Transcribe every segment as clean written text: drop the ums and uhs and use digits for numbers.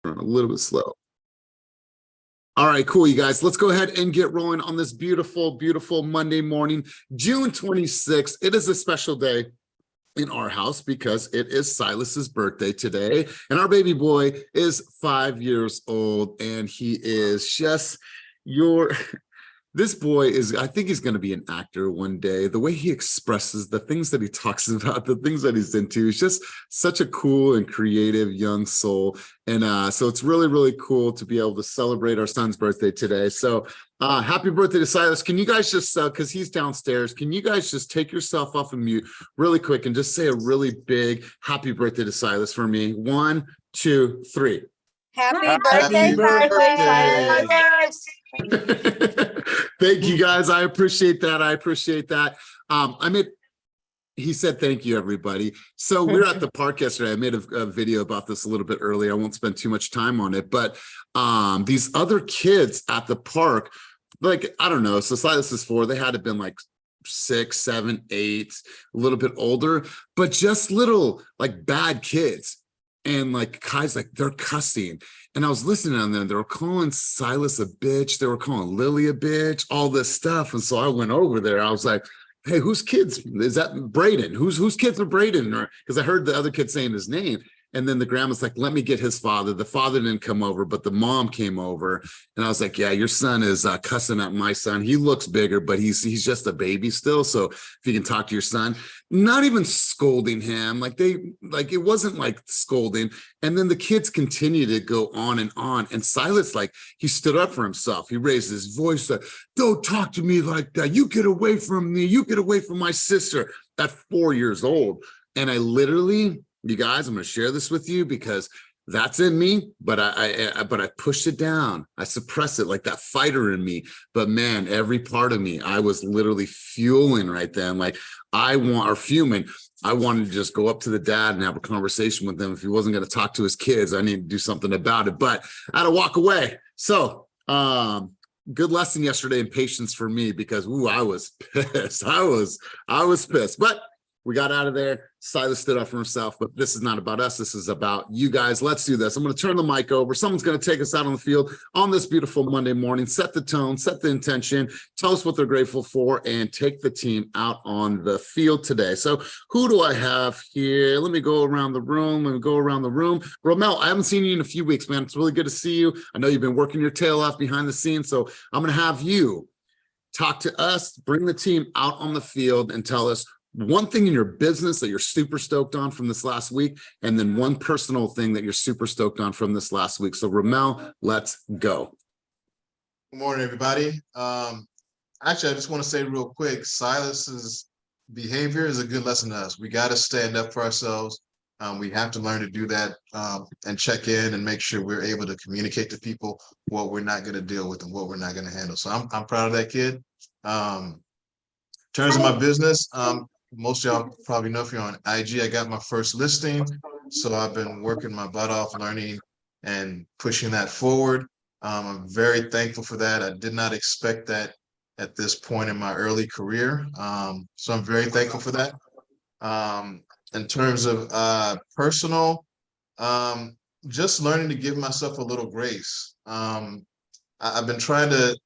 A little bit slow. All right, cool, you guys. Let's go ahead and get rolling on this beautiful, beautiful Monday morning, June 26th. It is a special day in our house because it is Silas's birthday today, and our baby boy is 5 years old, and he is just your... This boy is, I think he's going to be an actor one day. The way he expresses, the things that he talks about, the things that he's into, is just such a cool and creative young soul. And so it's really, really cool to be able to celebrate our son's birthday today. So happy birthday to Silas. Can you guys just, because he's downstairs, can you guys just take yourself off of mute really quick and just say a really big happy birthday to Silas for me? 1, 2, 3. Happy birthday, Silas. Thank you, guys. I appreciate that. I appreciate that. He said thank you, everybody. So we were at the park yesterday. I made a video about this a little bit earlier. I won't spend too much time on it, but these other kids at the park, like, I don't know, so Silas is 4, they had to have been like 6, 7, 8, a little bit older, but just little like bad kids. And like Kai's like, they're cussing. And I was listening to them. They were calling Silas a bitch. They were calling Lily a bitch, all this stuff. And so I went over there. I was like, hey, whose kids? Is that Braden? Whose kids are Braden? Or because I heard the other kid saying his name. And then the grandma's like, let me get his father. The father didn't come over, but the mom came over. And I was like, yeah, your son is cussing at my son. He looks bigger, but he's just a baby still. So if you can talk to your son, not even scolding him, it wasn't like scolding. And then the kids continue to go on. And Silas, like, he stood up for himself. He raised his voice, like, don't talk to me like that. You get away from me. You get away from my sister at 4 years old. And I literally... You guys, I'm going to share this with you because that's in me, but I pushed it down. I suppressed it like that fighter in me. But man, every part of me, I was literally fueling right then. Like fuming. I wanted to just go up to the dad and have a conversation with him. If he wasn't going to talk to his kids, I needed to do something about it, but I had to walk away. So, good lesson yesterday in patience for me because, I was pissed. I was pissed, but we got out of there. Silas stood up for himself, but this is not about us. This is about you guys. Let's do this. I'm going to turn the mic over. Someone's going to take us out on the field on this beautiful Monday morning, set the tone, set the intention, tell us what they're grateful for, and take the team out on the field today. So who do I have here? Let me go around the room. Romel, I haven't seen you in a few weeks, man. It's really good to see you. I know you've been working your tail off behind the scenes, so I'm going to have you talk to us, bring the team out on the field, and tell us one thing in your business that you're super stoked on from this last week, and then one personal thing that you're super stoked on from this last week. So Ramel, let's go. Good morning, everybody. Actually, I just want to say real quick, Silas's behavior is a good lesson to us. We got to stand up for ourselves. We have to learn to do that and check in and make sure we're able to communicate to people what we're not going to deal with and what we're not going to handle. So I'm proud of that kid. In terms of my business, most of y'all probably know if you're on IG, I got my first listing. So I've been working my butt off, learning and pushing that forward. I'm very thankful for that. I did not expect that at this point in my early career. So I'm very thankful for that. In terms of personal, just learning to give myself a little grace. I've been trying to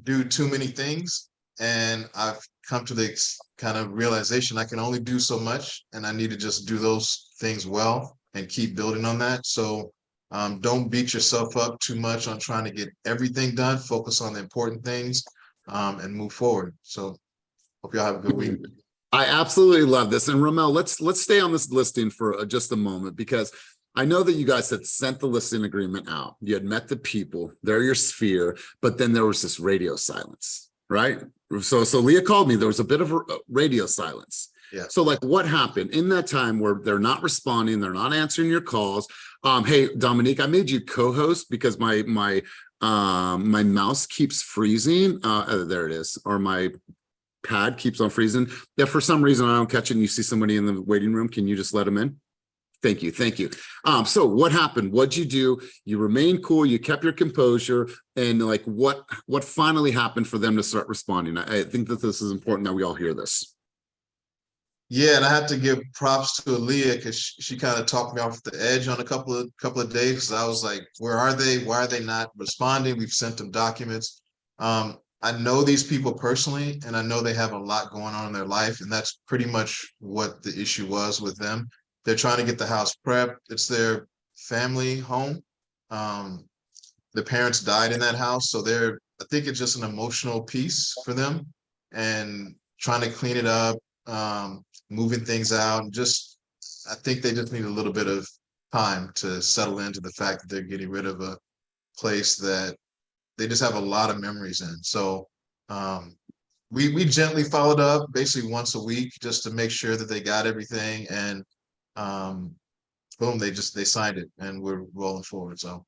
do too many things, and I've come to the kind of realization I can only do so much, and I need to just do those things well and keep building on that. So don't beat yourself up too much on trying to get everything done. Focus on the important things and move forward. So hope y'all have a good week. I absolutely love this. And Ramel, let's stay on this listing for just a moment, because I know that you guys had sent the listing agreement out. You had met the people, they're your sphere, but then there was this radio silence, right? So Leah called me, there was a bit of a radio silence. Yeah. So like what happened in that time where they're not responding, they're not answering your calls? Hey, Dominique, I made you co-host because my mouse keeps freezing. There it is, or my pad keeps on freezing. If for some reason I don't catch it and you see somebody in the waiting room, can you just let them in? Thank you. Thank you. So what happened? What'd you do? You remained cool. You kept your composure. And like, what finally happened for them to start responding? I think that this is important that we all hear this. Yeah, and I have to give props to Aaliyah because she kind of talked me off the edge on a couple of days. 'Cause I was like, where are they? Why are they not responding? We've sent them documents. I know these people personally, and I know they have a lot going on in their life, and that's pretty much what the issue was with them. They're trying to get the house prepped. It's their family home. The parents died in that house, so I think it's just an emotional piece for them, and trying to clean it up, moving things out. I think they just need a little bit of time to settle into the fact that they're getting rid of a place that they just have a lot of memories in. So we gently followed up basically once a week just to make sure that they got everything, and boom, they signed it, and we're rolling forward. So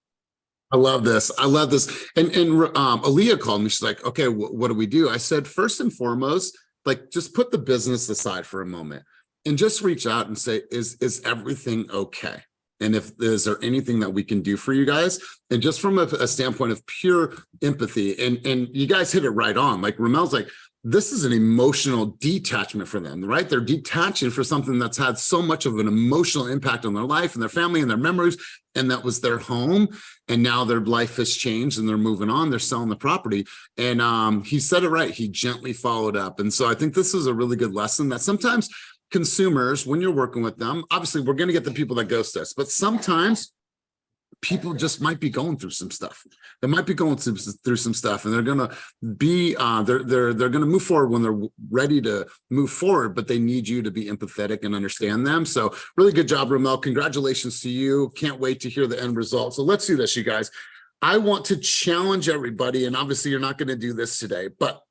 I love this. I love this. And Aaliyah called me. She's like, okay, what do we do? I said, first and foremost, like, just put the business aside for a moment and just reach out and say, is everything okay? And is there anything that we can do for you guys? And just from a standpoint of pure empathy, and you guys hit it right on. Like Ramel's like, this is an emotional detachment for them, right? They're detaching for something that's had so much of an emotional impact on their life and their family and their memories, and that was their home. And now their life has changed and they're moving on. They're selling the property. And he said it right. He gently followed up. And so I think this is a really good lesson that sometimes consumers, when you're working with them, obviously we're going to get the people that ghost us, but sometimes people just might be going through some stuff. They might be going through some stuff, and they're going to be they're going to move forward when they're ready to move forward, but they need you to be empathetic and understand them. So really good job, Ramel. Congratulations to you. Can't wait to hear the end result. So let's do this, you guys. I want to challenge everybody, and obviously you're not going to do this today, but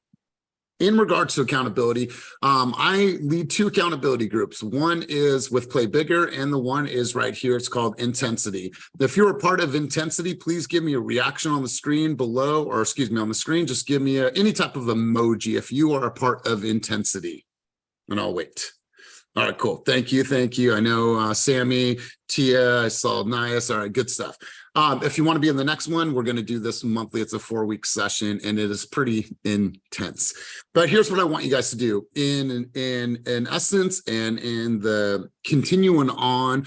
in regards to accountability, I lead 2 accountability groups. One is with Play Bigger, and the one is right here. It's called Intensity. If you're a part of Intensity, please give me a reaction on the screen below, or excuse me, on the screen. Just give me any type of emoji if you are a part of Intensity, and I'll wait. All right, cool. Thank you. Thank you. I know Sammy, Tia, I saw Nias. All right, good stuff. If you want to be in the next one, we're going to do this monthly. It's a 4-week session, and it is pretty intense. But here's what I want you guys to do in essence, and in the continuing on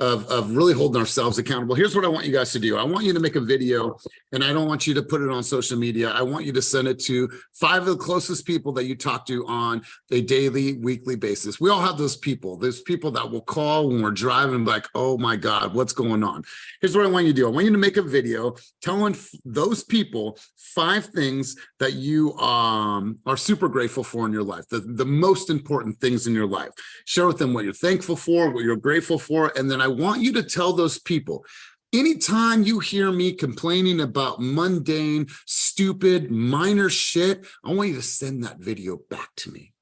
of really holding ourselves accountable. Here's what I want you guys to do. I want you to make a video, and I don't want you to put it on social media. I want you to send it to 5 of the closest people that you talk to on a daily, weekly basis. We all have those people that will call when we're driving, like, oh my God, what's going on? Here's what I want you to do. I want you to make a video telling those people 5 things that you are super grateful for in your life, the most important things in your life. Share with them what you're thankful for, what you're grateful for, and then I want you to tell those people, anytime you hear me complaining about mundane, stupid, minor shit, I want you to send that video back to me.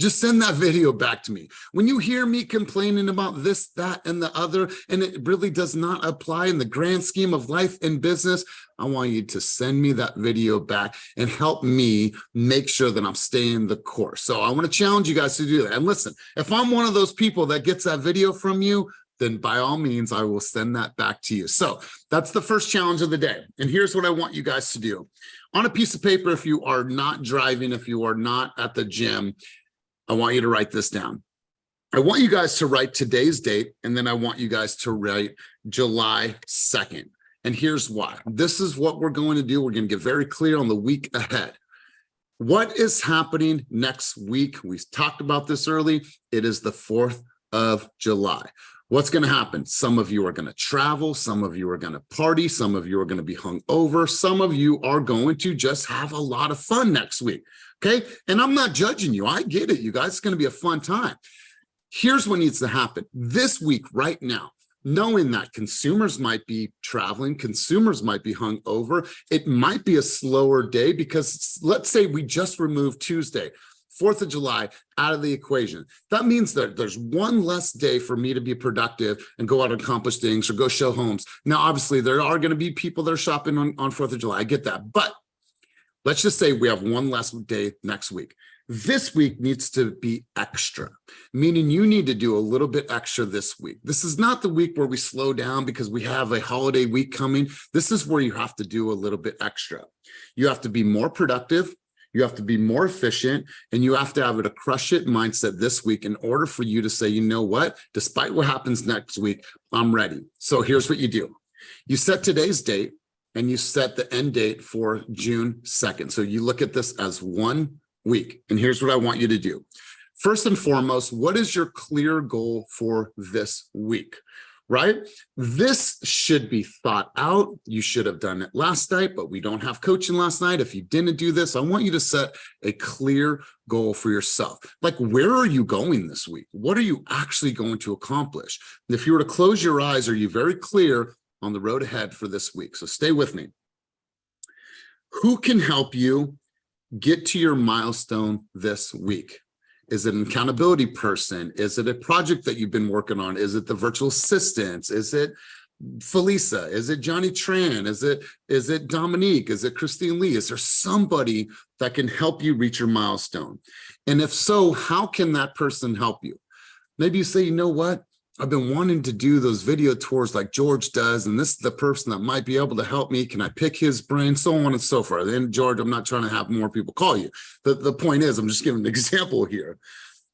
Just send that video back to me. When you hear me complaining about this, that, and the other, and it really does not apply in the grand scheme of life and business, I want you to send me that video back and help me make sure that I'm staying the course. So I want to challenge you guys to do that. And listen, if I'm one of those people that gets that video from you, then by all means, I will send that back to you. So that's the first challenge of the day. And here's what I want you guys to do. On a piece of paper, if you are not driving, if you are not at the gym, I want you to write this down. I want you guys to write today's date, and then I want you guys to write July 2nd. And here's why. This is what we're going to do. We're going to get very clear on the week ahead. What is happening next week? We talked about this early. It is the 4th of July. What's going to happen? Some of you are going to travel. Some of you are going to party. Some of you are going to be hungover. Some of you are going to just have a lot of fun next week. Okay. And I'm not judging you. I get it, you guys. It's going to be a fun time. Here's what needs to happen this week, right now, knowing that consumers might be traveling, consumers might be hungover. It might be a slower day because let's say we just removed Tuesday, 4th of July out of the equation. That means that there's one less day for me to be productive and go out and accomplish things or go show homes. Now, obviously, there are going to be people that are shopping on 4th of July. I get that. But let's just say we have one less day next week. This week needs to be extra, meaning you need to do a little bit extra this week. This is not the week where we slow down because we have a holiday week coming. This is where you have to do a little bit extra. You have to be more productive. You have to be more efficient, and you have to have a crush it mindset this week in order for you to say, you know what, despite what happens next week, I'm ready. So here's what you do. You set today's date and you set the end date for June 2nd. So you look at this as 1 week. And here's what I want you to do. First and foremost, what is your clear goal for this week? Right? This should be thought out. You should have done it last night, but we don't have coaching last night. If you didn't do this, I want you to set a clear goal for yourself. Like, where are you going this week? What are you actually going to accomplish? And if you were to close your eyes, are you very clear on the road ahead for this week? So stay with me. Who can help you get to your milestone this week? Is it an accountability person? Is it a project that you've been working on? Is it the virtual assistants? Is it Felisa? Is it Johnny Tran? Is it Dominique? Is it Christine Lee? Is there somebody that can help you reach your milestone? And if so, how can that person help you? Maybe you say, you know what? I've been wanting to do those video tours like George does, and this is the person that might be able to help me. Can I pick his brain? So on and so forth. And George, I'm not trying to have more people call you. The point is, I'm just giving an example here.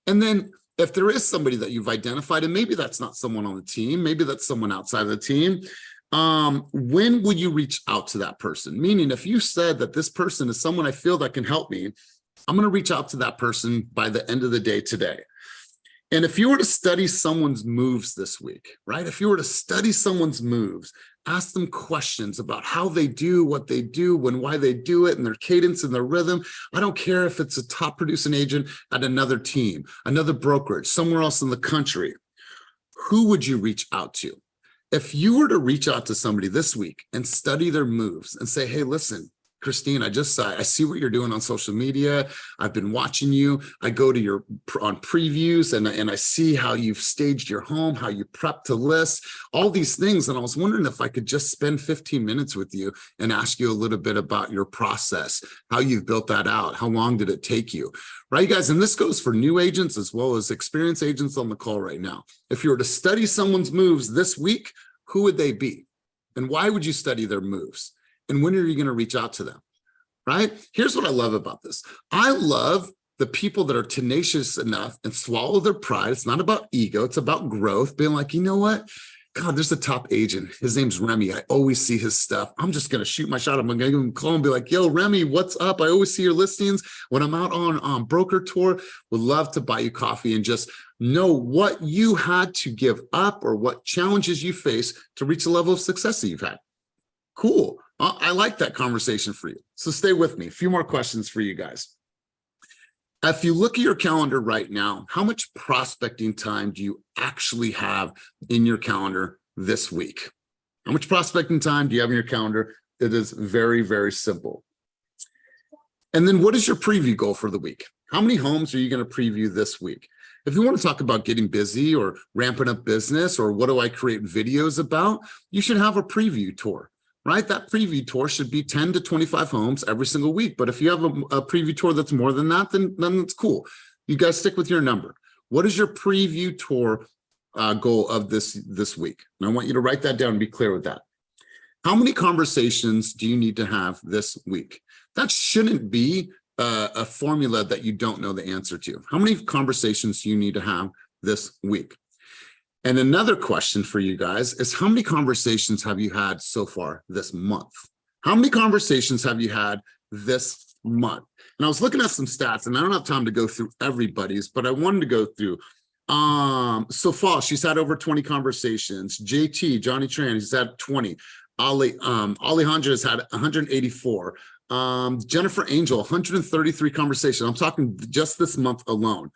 And then if there is somebody that you've identified, and maybe that's not someone on the team, maybe that's someone outside of the team, when will you reach out to that person? Meaning, if you said that this person is someone I feel that can help me, I'm going to reach out to that person by the end of the day today. And if you were to study someone's moves this week, right? If you were to study someone's moves, ask them questions about how they do what they do and why they do it and their cadence and their rhythm. I don't care if it's a top producing agent at another team, another brokerage, somewhere else in the country. Who would you reach out to? If you were to reach out to somebody this week and study their moves and say, hey, listen, Christine, I see what you're doing on social media. I've been watching you. I go to your on previews and I see how you've staged your home, how you prep to list, all these things. And I was wondering if I could just spend 15 minutes with you and ask you a little bit about your process, how you've built that out. How long did it take you? Right, guys? And this goes for new agents as well as experienced agents on the call right now. If you were to study someone's moves this week, who would they be? And why would you study their moves? And when are you going to reach out to them, right? Here's what I love about this. I love the people that are tenacious enough and swallow their pride. It's not about ego. It's about growth. Being like, you know what? God, there's a top agent. His name's Remy. I always see his stuff. I'm just going to shoot my shot. I'm going to give him a call and be like, yo, Remy, what's up? I always see your listings when I'm out on broker tour. Would love to buy you coffee and just know what you had to give up or what challenges you face to reach the level of success that you've had. Cool. I like that conversation for you. So stay with me. A few more questions for you guys. If you look at your calendar right now, how much prospecting time do you actually have in your calendar this week? How much prospecting time do you have in your calendar? It is very, very simple. And then what is your preview goal for the week? How many homes are you going to preview this week? If you want to talk about getting busy or ramping up business or what do I create videos about, you should have a preview tour. Right? That preview tour should be 10 to 25 homes every single week. But if you have a preview tour that's more than that, then it's cool. You guys stick with your number. What is your preview tour goal of this week? And I want you to write that down and be clear with that. How many conversations do you need to have this week? That shouldn't be a formula that you don't know the answer to. How many conversations do you need to have this week? And another question for you guys is, how many conversations have you had so far this month? How many conversations have you had this month? And I was looking at some stats, and I don't have time to go through everybody's, but I wanted to go through. Sofal, she's had over 20 conversations. JT, Johnny Tran, he's had 20. Alejandra has had 184. Jennifer Angel, 133 conversations. I'm talking just this month alone.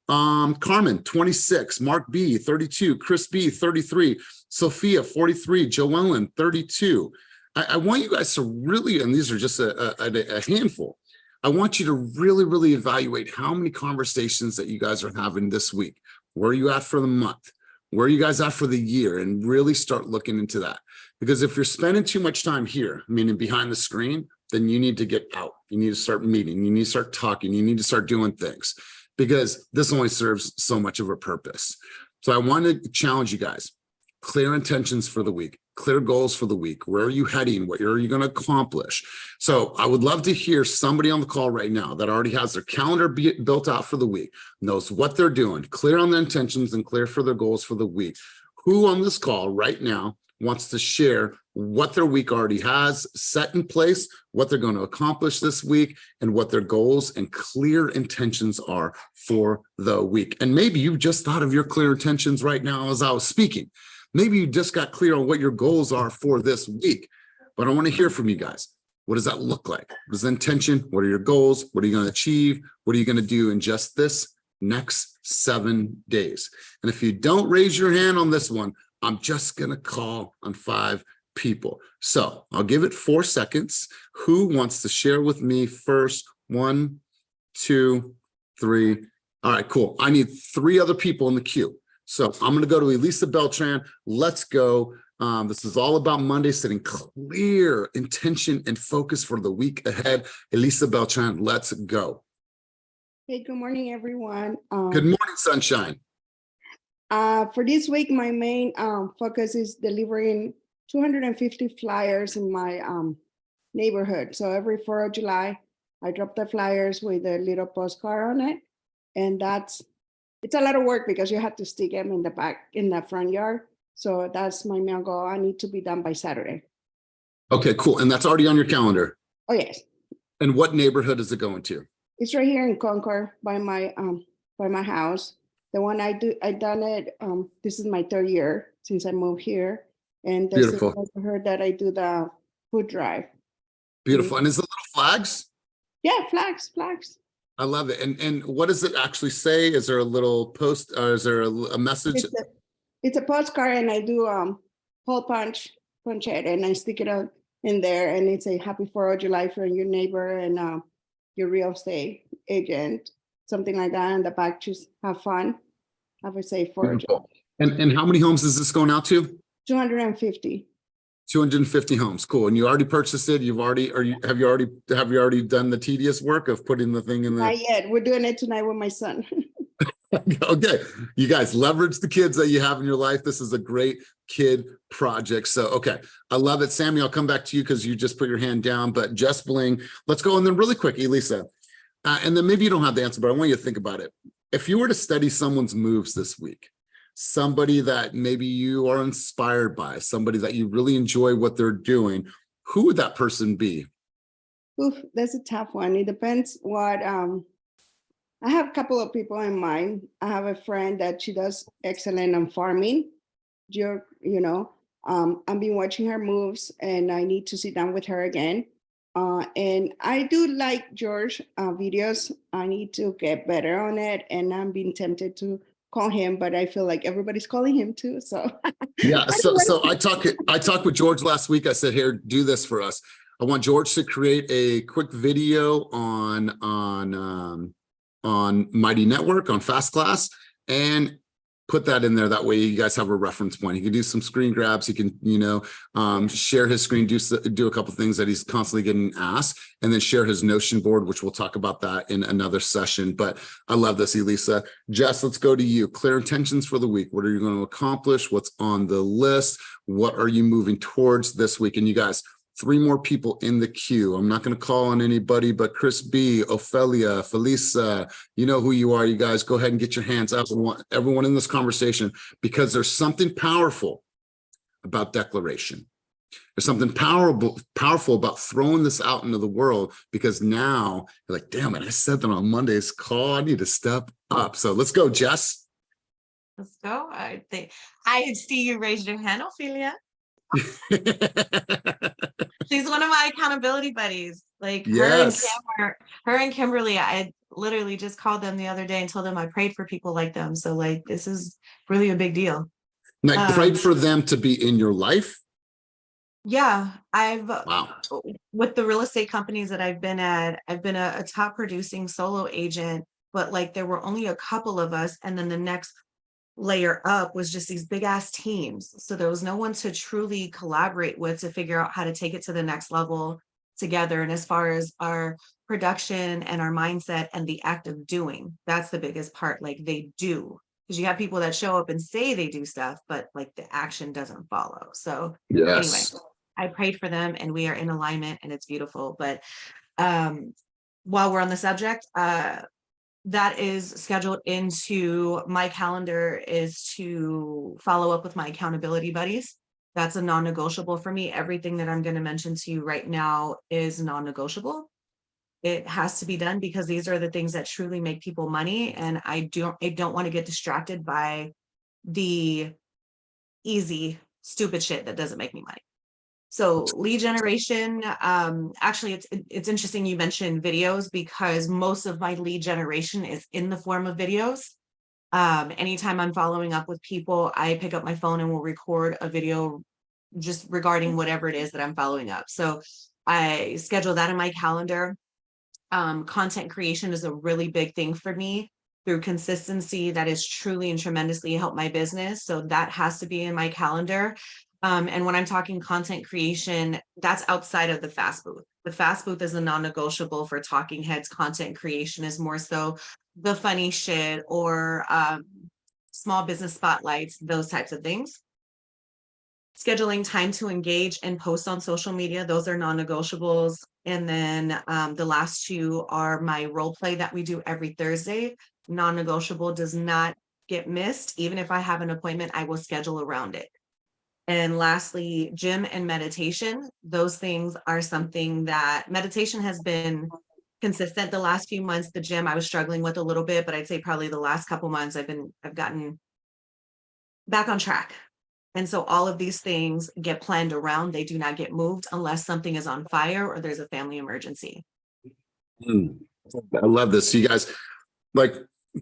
Carmen, 26, Mark B, 32, Chris B, 33, Sophia, 43, Joellen, 32. I want you guys to really, and these are just a handful, I want you to really, really evaluate how many conversations that you guys are having this week. Where are you at for the month? Where are you guys at for the year? And really start looking into that. Because if you're spending too much time here, meaning behind the screen, then you need to get out. You need to start meeting. You need to start talking. You need to start doing things. Because this only serves so much of a purpose. So I want to challenge you guys. Clear intentions for the week. clear goals for the week. Where are you heading? What are you going to accomplish? So I would love to hear somebody on the call right now that already has their calendar built out for the week, knows what they're doing, clear on their intentions and clear for their goals for the week. Who on this call right now wants to share what their week already has set in place, what they're going to accomplish this week, and what their goals and clear intentions are for the week? And maybe you just thought of your clear intentions right now as I was speaking. Maybe you just got clear on what your goals are for this week, but I want to hear from you guys. What does that look like? What is the intention? What are your goals? What are you going to achieve? What are you going to do in just this next 7 days? And if you don't raise your hand on this one, I'm just going to call on 5 people. So I'll give it 4 seconds. Who wants to share with me first? 1, 2, 3. All right, cool. I need 3 other people in the queue. So I'm going to go to Elisa Beltran. Let's go. This is all about Monday, setting clear intention and focus for the week ahead. Elisa Beltran, let's go. Hey, good morning, everyone. Good morning, sunshine. For this week, my main focus is delivering 250 flyers in my neighborhood. So every 4th of July, I drop the flyers with a little postcard on it. And it's a lot of work because you have to stick them in the front yard. So that's my main goal. I need to be done by Saturday. Okay, cool. And that's already on your calendar. Oh, yes. And what neighborhood is it going to? It's right here in Concord by my house. The one I done it. This is my 3rd year since I moved here, and this is Beautiful. I heard that I do the food drive. Beautiful. And is it little flags? Yeah, flags. I love it. And what does it actually say? Is there a little post or is there a message? It's a postcard, and I do hole punch it, and I stick it on in there, and it's a happy 4th of July for your neighbor and your real estate agent, something like that. And the back, just have fun. Have a safe 4th of July. And how many homes is this going out to? 250. 250 homes. Cool. And you already purchased it. Have you already done the tedious work of putting the thing in the? Not yet. We're doing it tonight with my son. Okay. You guys leverage the kids that you have in your life. This is a great kid project. So, okay. I love it. Sammy, I'll come back to you because you just put your hand down, but Jess Bling, let's go. And then really quick, Elisa, and then maybe you don't have the answer, but I want you to think about it. If you were to study someone's moves this week, somebody that maybe you are inspired by, somebody that you really enjoy what they're doing, who would that person be? Oof, that's a tough one. It depends what, I have a couple of people in mind. I have a friend that she does excellent on farming. I've been watching her moves, and I need to sit down with her again. And I do like George videos. I need to get better on it, and I'm being tempted to call him, but I feel like everybody's calling him too. So yeah. So I talked with George last week. I said, here, do this for us. I want George to create a quick video on Mighty Network, on Fast Class, and put that in there. That way you guys have a reference point. He can do some screen grabs. He can, share his screen, do a couple things that he's constantly getting asked, and then share his Notion board, which we'll talk about that in another session. But I love this, Elisa. Jess, let's go to you. Clear intentions for the week. What are you going to accomplish? What's on the list? What are you moving towards this week? And you guys, 3 more people in the queue. I'm not going to call on anybody but Chris B, Ophelia, Felisa. You know who you are. You guys go ahead and get your hands up. I want everyone in this conversation, because there's something powerful about declaration. There's something powerful about throwing this out into the world, because now you're like, damn it, I said that on Monday's call. I need to step up. So let's go, Jess. Let's go. I see you raise your hand, Ophelia. She's one of my accountability buddies. Like yes. her and Kimberly, I literally just called them the other day and told them I prayed for people like them. So like, this is really a big deal. Now, prayed for them to be in your life? Yeah, wow. With the real estate companies that I've been at, I've been a top producing solo agent, but like there were only a couple of us. And then the next layer up was just these big ass teams. So there was no one to truly collaborate with to figure out how to take it to the next level together. And as far as our production and our mindset and the act of doing, that's the biggest part. Like they do because you have people that show up and say they do stuff, but like the action doesn't follow. So anyway, Yes. I prayed for them and we are in alignment and it's beautiful. But while we're on the subject, that is scheduled into my calendar, is to follow up with my accountability buddies. That's a non-negotiable for me. Everything that I'm going to mention to you right now is non-negotiable. It has to be done because these are the things that truly make people money. And I don't want to get distracted by the easy, stupid shit that doesn't make me money. So lead generation, actually, it's interesting you mentioned videos, because most of my lead generation is in the form of videos. Anytime I'm following up with people, I pick up my phone and will record a video just regarding whatever it is that I'm following up. So I schedule that in my calendar. Content creation is a really big thing for me through consistency. That is truly and tremendously helped my business. So that has to be in my calendar. And when I'm talking content creation, that's outside of the fast booth. The fast booth is a non-negotiable for talking heads. Content creation is more so the funny shit or small business spotlights, those types of things. Scheduling time to engage and post on social media, those are non-negotiables. And then the last two are my role play that we do every Thursday. Non-negotiable, does not get missed. Even if I have an appointment, I will schedule around it. And lastly, gym and meditation. Those things are something that meditation has been consistent the last few months. The gym I was struggling with a little bit, but I'd say probably the last couple months I've gotten back on track. And so all of these things get planned around. They do not get moved unless something is on fire or there's a family emergency. I love this. So you guys, like,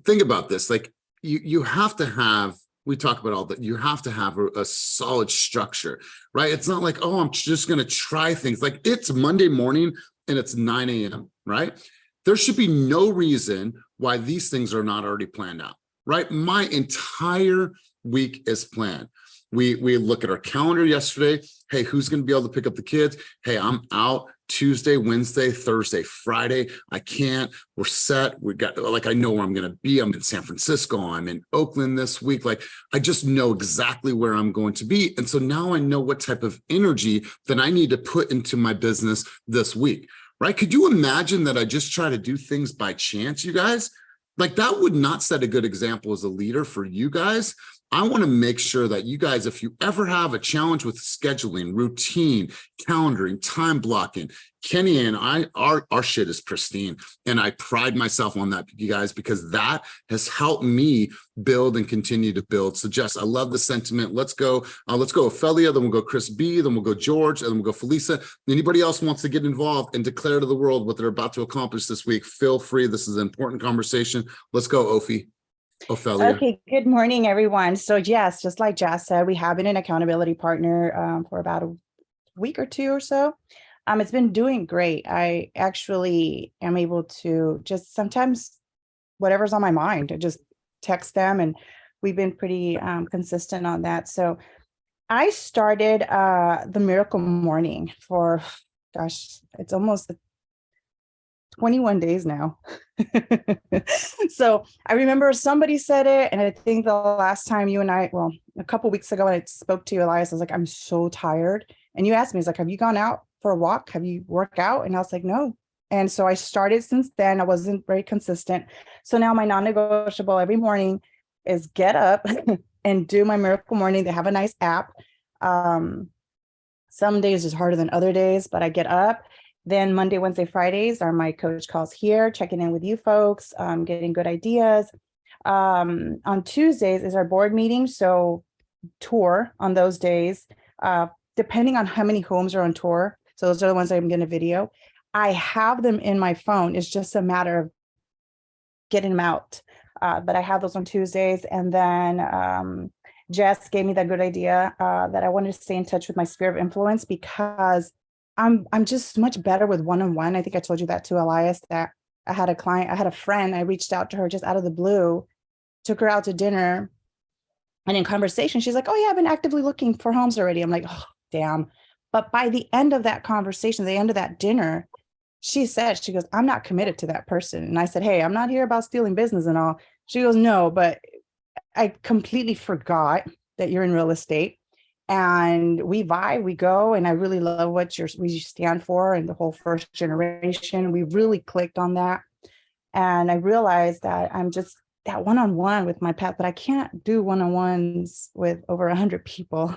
think about this. Like, you have to have, we talk about all that, you have to have a solid structure, right? It's not like, oh, I'm just going to try things. Like, it's Monday morning and it's 9 a.m., right? There should be no reason why these things are not already planned out, right? My entire week is planned. We look at our calendar yesterday. Hey, who's going to be able to pick up the kids? Hey, I'm out Tuesday, Wednesday, Thursday, Friday. I can't. We're set. We got, like, I know where I'm going to be. I'm in San Francisco. I'm in Oakland this week. Like, I just know exactly where I'm going to be. And so now I know what type of energy that I need to put into my business this week, right? Could you imagine that I just try to do things by chance, you guys? Like, that would not set a good example as a leader for you guys. I want to make sure that you guys, if you ever have a challenge with scheduling, routine, calendaring, time blocking, Kenny and our shit is pristine. And I pride myself on that, you guys, because that has helped me build and continue to build. So Jess, I love the sentiment. Let's go Ophelia, then we'll go Chris B, then we'll go George, and then we'll go Felisa. Anybody else wants to get involved and declare to the world what they're about to accomplish this week, feel free. This is an important conversation. Let's go, Ophelia. Okay, good morning, everyone. So yes, just like Jess said, we have been an accountability partner for about a week or two or so. It's been doing great. I actually am able to just sometimes whatever's on my mind, I just text them, and we've been pretty consistent on that. So I started the Miracle Morning for, gosh, it's almost 21 days now. So I remember somebody said it, and I think the last time you and I, well, a couple weeks ago when I spoke to you, Elias, I was like, I'm so tired. And you asked me, it's like, have you gone out for a walk? Have you worked out? And I was like, no. And so I started since then. I wasn't very consistent. So now my non-negotiable every morning is get up and do my Miracle Morning. They have a nice app. Some days is harder than other days, but I get up. Then Monday, Wednesday, Fridays are my coach calls here, checking in with you folks, getting good ideas. On Tuesdays is our board meeting. So tour on those days, depending on how many homes are on tour. So those are the ones I'm going to video. I have them in my phone. It's just a matter of getting them out. But I have those on Tuesdays. And then Jess gave me that good idea that I wanted to stay in touch with my sphere of influence, because I'm just much better with one-on-one. I think I told you that too, Elias, that I had a friend, I reached out to her just out of the blue, took her out to dinner, and in conversation, she's like, oh yeah, I've been actively looking for homes already. I'm like, oh, damn. But by the end of that conversation, the end of that dinner, she goes, I'm not committed to that person. And I said, hey, I'm not here about stealing business and all. She goes, no, but I completely forgot that you're in real estate, and we vibe, we go, and I really love what we stand for, and the whole first generation. We really clicked on that. And I realized that I'm just that one-on-one with my pet, but I can't do one-on-ones with over 100 people.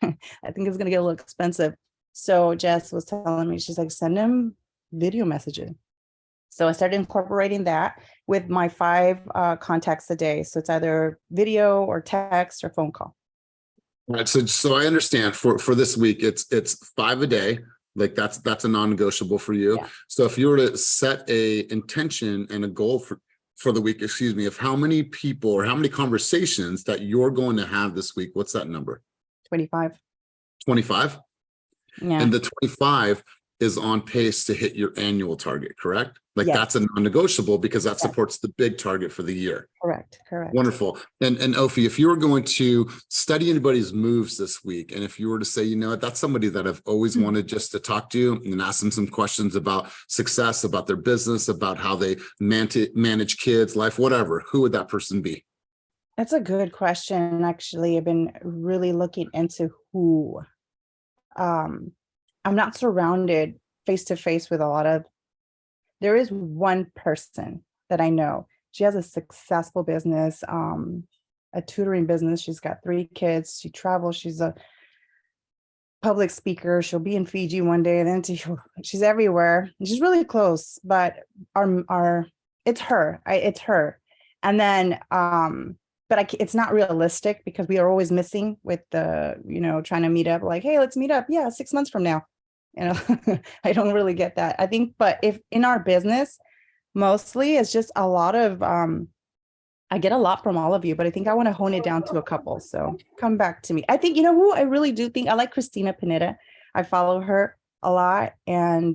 I think it's going to get a little expensive. So Jess was telling me, she's like, send him video messaging. So I started incorporating that with my 5 contacts a day. So it's either video or text or phone call. All right, so I understand for this week, it's 5 a day. Like that's a non-negotiable for you. Yeah. So if you were to set a intention and a goal for the week, excuse me, of how many people or how many conversations that you're going to have this week, what's that number? 25. 25? Yeah. And the 25 is on pace to hit your annual target, correct? Like Yes. that's a non-negotiable because that Yes. supports the big target for the year. Correct. Wonderful. And Ophi, if you were going to study anybody's moves this week, and if you were to say, you know what, that's somebody that I've always wanted just to talk to and ask them some questions about success, about their business, about how they manage kids, life, whatever, who would that person be? That's a good question. Actually, I've been really looking into who. I'm not surrounded face to face with a lot of. There is one person that I know. She has a successful business, a tutoring business. She's got 3 kids. She travels. She's a public speaker. She'll be in Fiji one day, and then she's everywhere. She's really close, but it's her. It's her. And then, but it's not realistic because we are always missing with the, trying to meet up. Like, hey, let's meet up. Yeah, 6 months from now. I don't really get that. I think, but if in our business, mostly it's just a lot of, I get a lot from all of you, but I think I want to hone it down to a couple. So come back to me. I think, who I really do think I like Christina Pineda. I follow her a lot. And,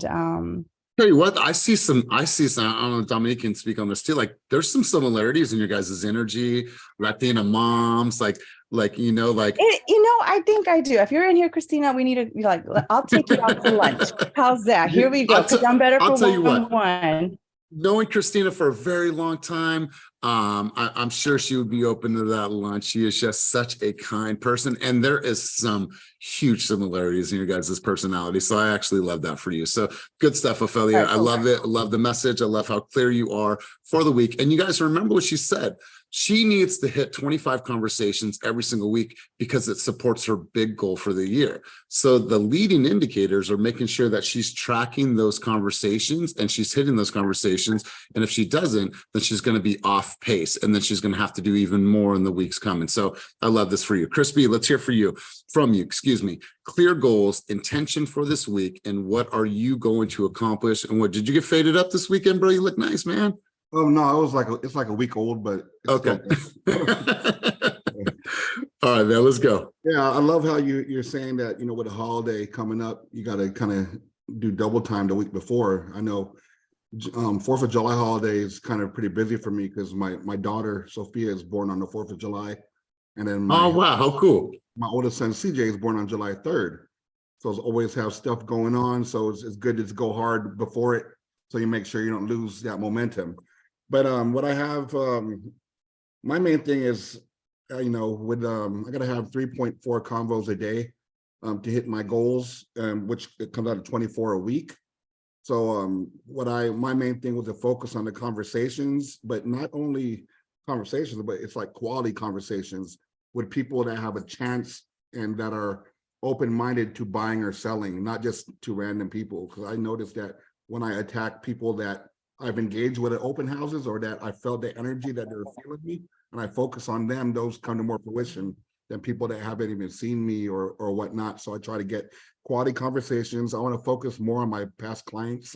Tell you what, I see some, I don't know if Dominique can speak on this too. Like there's some similarities in your guys' energy, Latina moms, like, I think I do. If you're in here, Christina, we need to I'll take you out to lunch. How's that? Here we go. Because I'm better I'll for tell you what. one. Knowing Christina for a very long time, I'm sure she would be open to that lunch. She is just such a kind person, and there is some huge similarities in your guys' personality. So I actually love that for you. So good stuff, Ophelia. Right, I love it. I love the message. I love how clear you are for the week. And you guys remember what she said. She needs to hit 25 conversations every single week because it supports her big goal for the year. So the leading indicators are making sure that she's tracking those conversations and she's hitting those conversations. And if she doesn't, then she's going to be off pace, and then she's going to have to do even more in the weeks coming. So I love this for you. Chris B, let's hear from you. Clear goals, intention for this week, and what are you going to accomplish? And what did you get faded up this weekend, bro? You look nice, man. Oh no, it's like a week old, but it's okay. still, All right, man, let's go. Yeah, I love how you're saying that, with a holiday coming up, you got to kind of do double time the week before. I know 4th of July holiday is kind of pretty busy for me because my daughter Sophia is born on the 4th of July, and then oh wow, how cool. My oldest son CJ is born on July 3rd, so it's always have stuff going on. So it's good to go hard before it, so you make sure you don't lose that momentum. But what I have, my main thing is, I gotta have 3.4 convos a day to hit my goals, which it comes out of 24 a week. So my main thing was to focus on the conversations, but not only conversations, but it's like quality conversations with people that have a chance and that are open-minded to buying or selling, not just to random people. Because I noticed that when I attack people that I've engaged with at open houses, or that I felt the energy that they're feeling me, and I focus on them, those come to more fruition than people that haven't even seen me or whatnot. So I try to get quality conversations. I want to focus more on my past clients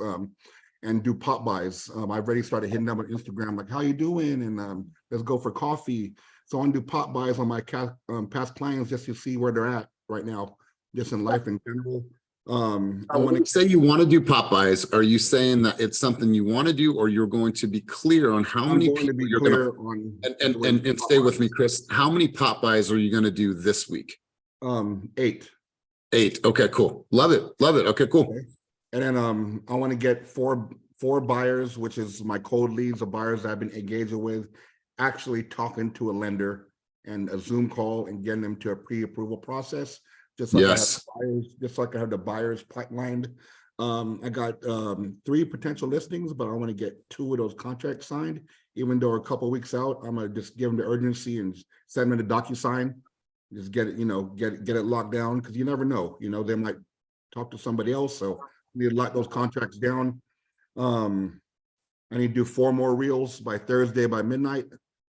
and do pop buys. I've already started hitting them on Instagram, like, how you doing? And let's go for coffee. So I want to do pop buys on my past clients just to see where they're at right now, just in life in general. I want to say you want to do pop buys. Are you saying that it's something you want to do, or you're going to be clear on how many people you're going to, and stay with me, Chris, how many pop buys are you going to do this week? 8. Okay, cool. Love it. Okay, cool. Okay. And then I want to get four buyers, which is my cold leads of buyers that I've been engaging with, actually talking to a lender and a Zoom call and getting them to a pre-approval process. Just like Yes. just like I have the buyers pipelined. I got 3 potential listings, but I want to get 2 of those contracts signed. Even though a couple of weeks out, I'm gonna just give them the urgency and send them the DocuSign. Just get it, get it locked down, because you never know. They might talk to somebody else, so we need to lock those contracts down. I need to do 4 more reels by Thursday by midnight.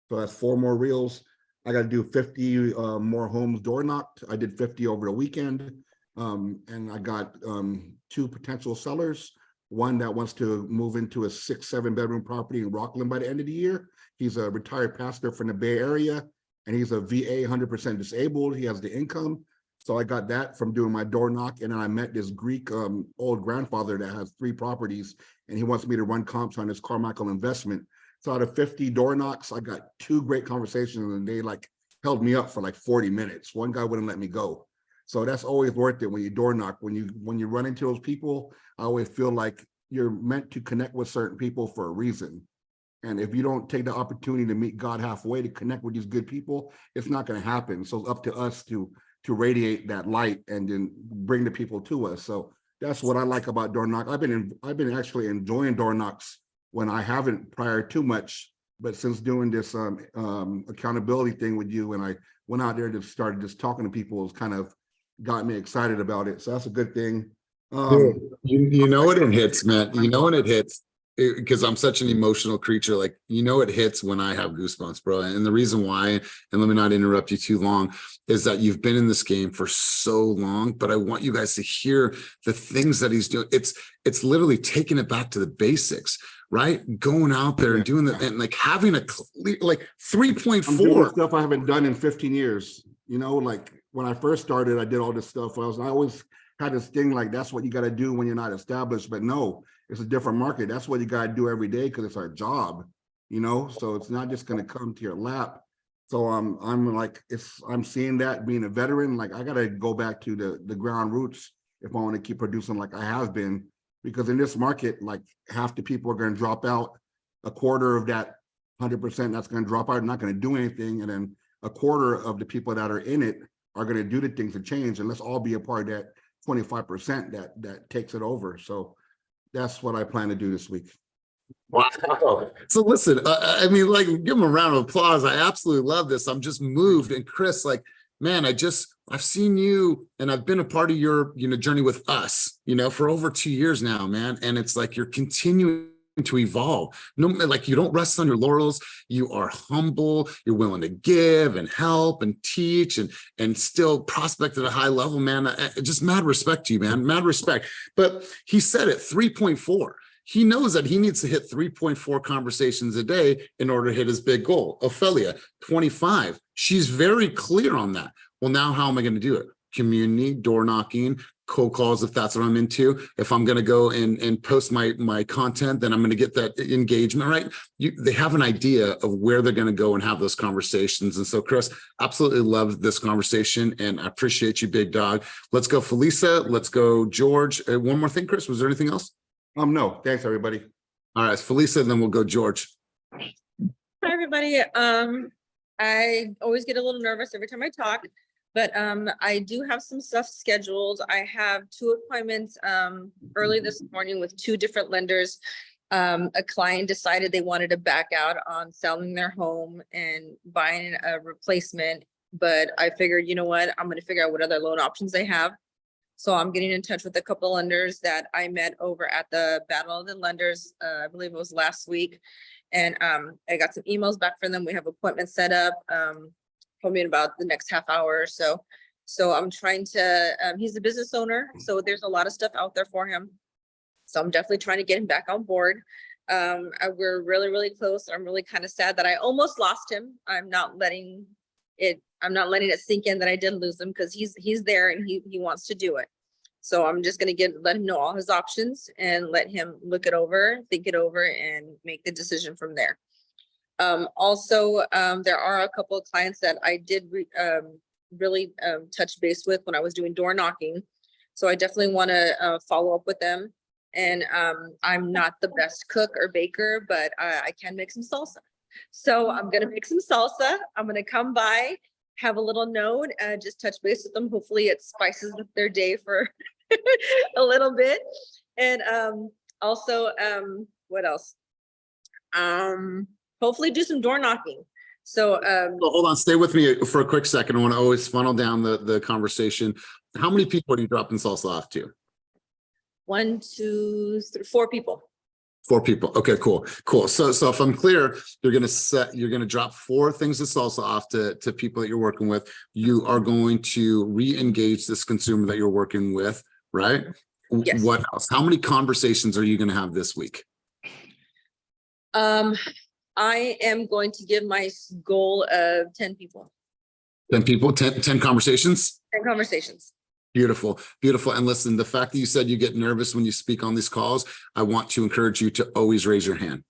So that's 4 more reels. I got to do 50 more homes door knocked. I did 50 over the weekend. And I got 2 potential sellers. One that wants to move into a 6-7 bedroom property in Rockland by the end of the year. He's a retired pastor from the Bay Area, and he's a VA 100% disabled. He has the income. So I got that from doing my door knock. And then I met this Greek old grandfather that has 3 properties, and he wants me to run comps on his Carmichael investment. So out of 50 door knocks, I got 2 great conversations, and they held me up for 40 minutes. One guy wouldn't let me go. So that's always worth it when you door knock. When you run into those people, I always feel like you're meant to connect with certain people for a reason. And if you don't take the opportunity to meet God halfway, to connect with these good people, it's not going to happen. So it's up to us to radiate that light and then bring the people to us. So that's what I like about door knock. I've been actually enjoying door knocks when I haven't prior too much, but since doing this accountability thing with you, and I went out there to started just talking to people, it's kind of got me excited about it. So that's a good thing. Dude, you know when it hits, man. You know when it hits, because I'm such an emotional creature. It hits when I have goosebumps, bro. And the reason why, and let me not interrupt you too long, is that you've been in this game for so long. But I want you guys to hear the things that he's doing. It's literally taking it back to the basics, right? Going out there and doing that, and having a clear, 3.4. I'm doing stuff I haven't done in 15 years. When I first started, I did all this stuff. I always had this thing that's what you got to do when you're not established. But no, it's a different market. That's what you got to do every day, because it's our job, so it's not just going to come to your lap. So I'm seeing that being a veteran, I got to go back to the ground roots if I want to keep producing like I have been, because in this market, half the people are going to drop out, a quarter of that 100% that's going to drop out, not going to do anything. And then a quarter of the people that are in it are going to do the things to change. And let's all be a part of that 25% that takes it over. So that's what I plan to do this week. Wow. So listen, give him a round of applause. I absolutely love this. I'm just moved. And Chris, man, I've seen you, and I've been a part of your, journey with us, for over 2 years now, man. And it's you're continuing to evolve. No, you don't rest on your laurels. You are humble. You're willing to give and help and teach and still prospect at a high level, man. Just mad respect to you, man. Mad respect. But he said it, 3.4. He knows that he needs to hit 3.4 conversations a day in order to hit his big goal. Ophelia, 25. She's very clear on that. Well, now how am I going to do it? Community, door knocking, cold calls, if that's what I'm into. If I'm going to go and post my content, then I'm going to get that engagement, right? They have an idea of where they're going to go and have those conversations. And so, Chris, absolutely love this conversation, and I appreciate you, big dog. Let's go, Felisa. Let's go, George. One more thing, Chris. Was there anything else? No, thanks, everybody. All right, Felisa, and then we'll go, George. Hi, everybody. I always get a little nervous every time I talk, but I do have some stuff scheduled. I have 2 appointments early this morning with 2 different lenders. A client decided they wanted to back out on selling their home and buying a replacement, but I figured, you know what, I'm going to figure out what other loan options they have. So I'm getting in touch with a couple lenders that I met over at the Battle of the Lenders, I believe it was last week. And I got some emails back from them. We have appointments set up, probably in about the next half hour or so. So I'm trying to, he's a business owner, so there's a lot of stuff out there for him. So I'm definitely trying to get him back on board. We're really, really close. I'm really kind of sad that I almost lost him. I'm not letting it sink in that I did lose him, because he's there and he wants to do it. So I'm just going to let him know all his options and let him look it over, think it over, and make the decision from there. Also, there are a couple of clients that I did really touch base with when I was doing door knocking. So I definitely want to follow up with them. And I'm not the best cook or baker, but I can make some salsa. So I'm gonna make some salsa. I'm gonna come by, have a little note, just touch base with them. Hopefully it spices up their day for a little bit. And also, what else? Hopefully do some door knocking. So Well, hold on, stay with me for a quick second. I want to always funnel down the conversation. How many people are you dropping salsa off to? 1, 2, 3, 4 people. 4 people. Okay, cool. So if I'm clear, you're gonna drop 4 things of salsa off to people that you're working with. You are going to re-engage this consumer that you're working with, right? Yes. What else? How many conversations are you gonna have this week? I am going to give my goal of 10 people. 10 people, 10 conversations? 10 conversations. Beautiful, beautiful. And listen, the fact that you said you get nervous when you speak on these calls, I want to encourage you to always raise your hand,